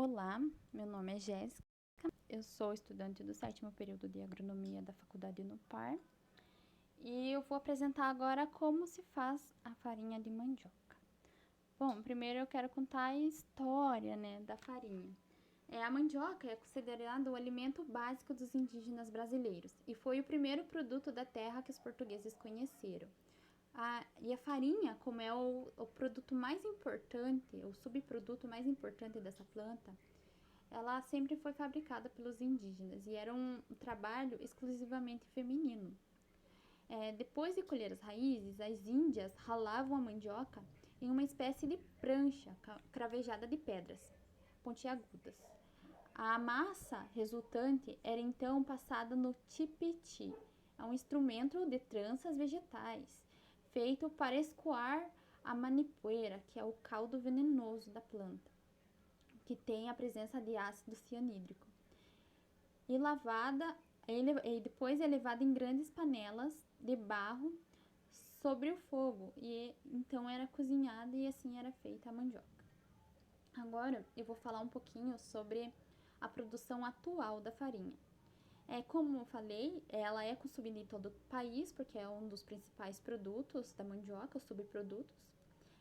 Olá, meu nome é Jéssica, eu sou estudante do 7º período de agronomia da Faculdade Unopar e eu vou apresentar agora como se faz a farinha de mandioca. Bom, primeiro eu quero contar a história, da farinha. A mandioca é considerada o alimento básico dos indígenas brasileiros e foi o primeiro produto da terra que os portugueses conheceram. E a farinha, como é o produto mais importante, o subproduto mais importante dessa planta, ela sempre foi fabricada pelos indígenas e era um trabalho exclusivamente feminino. Depois de colher as raízes, as índias ralavam a mandioca em uma espécie de prancha cravejada de pedras pontiagudas. A massa resultante era então passada no tipiti, é um instrumento de tranças vegetais, feito para escoar a manipoeira, que é o caldo venenoso da planta, que tem a presença de ácido cianídrico. E depois é levada em grandes panelas de barro sobre o fogo, e então era cozinhada e assim era feita a mandioca. Agora eu vou falar um pouquinho sobre a produção atual da farinha. Como eu falei, ela é consumida em todo o país, porque é um dos principais produtos da mandioca, os subprodutos.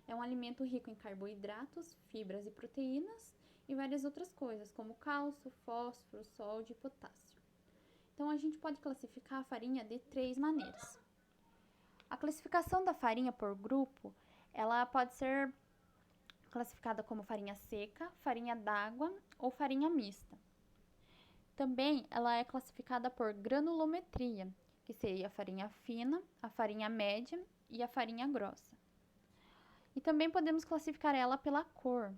É um alimento rico em carboidratos, fibras e proteínas, e várias outras coisas, como cálcio, fósforo, sódio e potássio. Então, a gente pode classificar a farinha de 3 maneiras. A classificação da farinha por grupo, ela pode ser classificada como farinha seca, farinha d'água ou farinha mista. Também ela é classificada por granulometria, que seria a farinha fina, a farinha média e a farinha grossa. E também podemos classificar ela pela cor,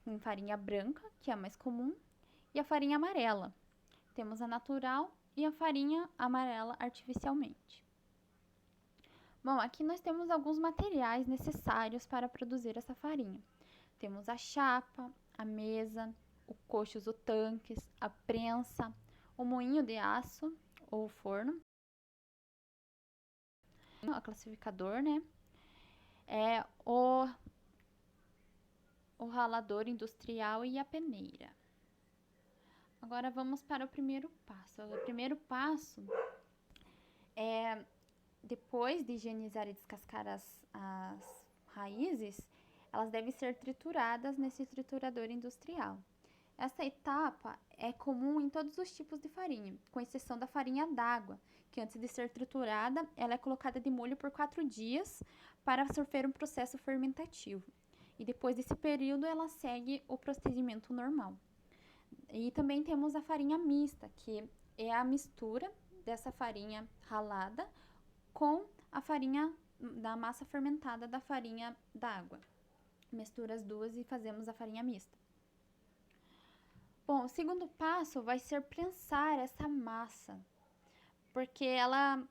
em farinha branca, que é a mais comum, e a farinha amarela. Temos a natural e a farinha amarela artificialmente. Bom, aqui nós temos alguns materiais necessários para produzir essa farinha. Temos a chapa, a mesa, o coxo, os tanques, a prensa, o moinho de aço ou forno, o classificador, o ralador industrial e a peneira. Agora vamos para o primeiro passo. O primeiro passo é, depois de higienizar e descascar as raízes, elas devem ser trituradas nesse triturador industrial. Essa etapa é comum em todos os tipos de farinha, com exceção da farinha d'água, que antes de ser triturada, ela é colocada de molho por 4 dias para sofrer um processo fermentativo. E depois desse período, ela segue o procedimento normal. E também temos a farinha mista, que é a mistura dessa farinha ralada com a farinha da massa fermentada da farinha d'água. Mistura as duas e fazemos a farinha mista. Bom, o segundo passo vai ser prensar essa massa, porque ela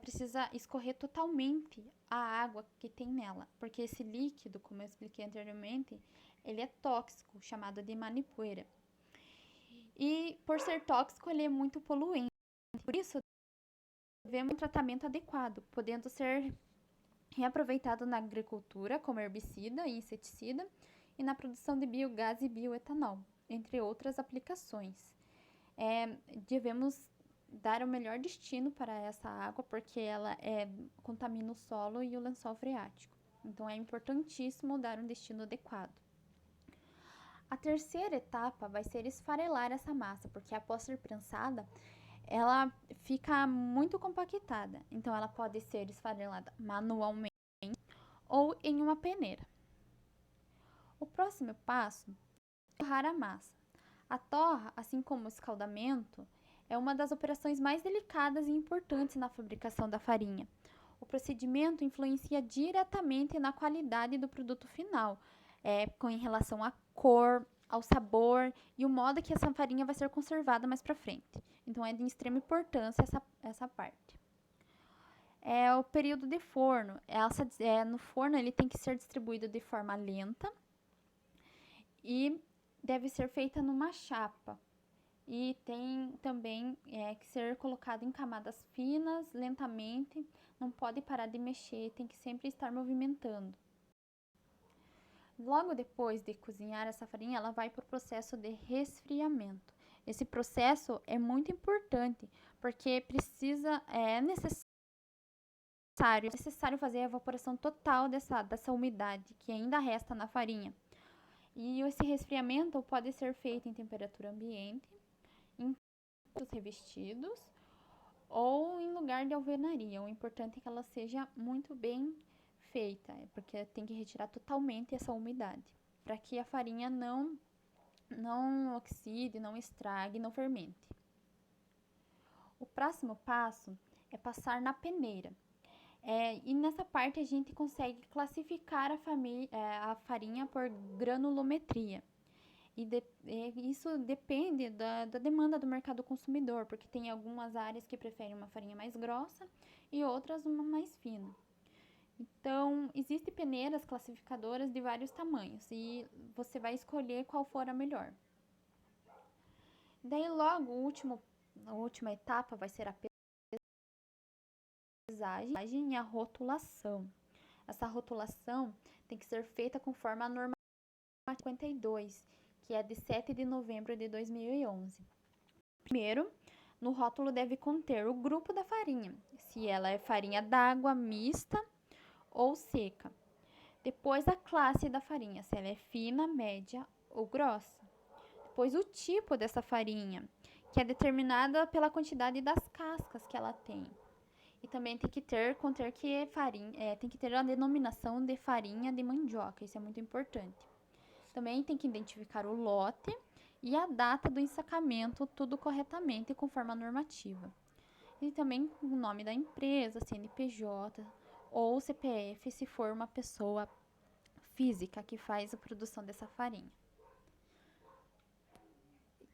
precisa escorrer totalmente a água que tem nela, porque esse líquido, como eu expliquei anteriormente, ele é tóxico, chamado de manipoeira. E por ser tóxico, ele é muito poluente. Por isso, devemos um tratamento adequado, podendo ser reaproveitado na agricultura como herbicida e inseticida e na produção de biogás e bioetanol, entre outras aplicações. Devemos dar o melhor destino para essa água, porque ela contamina o solo e o lençol freático. Então, é importantíssimo dar um destino adequado. A terceira etapa vai ser esfarelar essa massa, porque após ser prensada, ela fica muito compactada. Então, ela pode ser esfarelada manualmente ou em uma peneira. O próximo passo é torrar a massa. A torra, assim como o escaldamento, é uma das operações mais delicadas e importantes na fabricação da farinha. O procedimento influencia diretamente na qualidade do produto final, em relação à cor, ao sabor e o modo que essa farinha vai ser conservada mais para frente. Então, é de extrema importância essa parte. O período de forno. No forno, ele tem que ser distribuído de forma lenta e deve ser feita numa chapa. E tem também que ser colocado em camadas finas, lentamente, não pode parar de mexer, tem que sempre estar movimentando. Logo depois de cozinhar essa farinha, ela vai para o processo de resfriamento. Esse processo é muito importante, porque é necessário fazer a evaporação total dessa umidade que ainda resta na farinha. E esse resfriamento pode ser feito em temperatura ambiente, em revestidos ou em lugar de alvenaria. O importante é que ela seja muito bem feita, porque tem que retirar totalmente essa umidade, para que a farinha não oxide, não estrague, não fermente. O próximo passo é passar na peneira. E nessa parte a gente consegue classificar a farinha por granulometria. Isso depende da demanda do mercado consumidor, porque tem algumas áreas que preferem uma farinha mais grossa e outras uma mais fina. Então, existem peneiras classificadoras de vários tamanhos e você vai escolher qual for a melhor. Daí, logo, a última etapa vai ser a pesagem e a rotulação. Essa rotulação tem que ser feita conforme a norma 52, que é de 7 de novembro de 2011. Primeiro, no rótulo deve conter o grupo da farinha, se ela é farinha d'água, mista ou seca. Depois, a classe da farinha, se ela é fina, média ou grossa. Depois, o tipo dessa farinha, que é determinada pela quantidade das cascas que ela tem. E também tem que ter a denominação de farinha de mandioca, isso é muito importante. Também tem que identificar o lote e a data do ensacamento, tudo corretamente conforme a normativa. E também o nome da empresa, CNPJ ou CPF, se for uma pessoa física que faz a produção dessa farinha.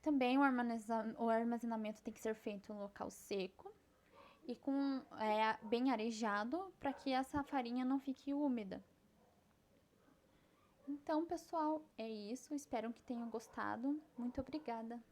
Também o armazenamento tem que ser feito em um local seco e bem arejado, para que essa farinha não fique úmida. Então, pessoal, é isso. Espero que tenham gostado. Muito obrigada.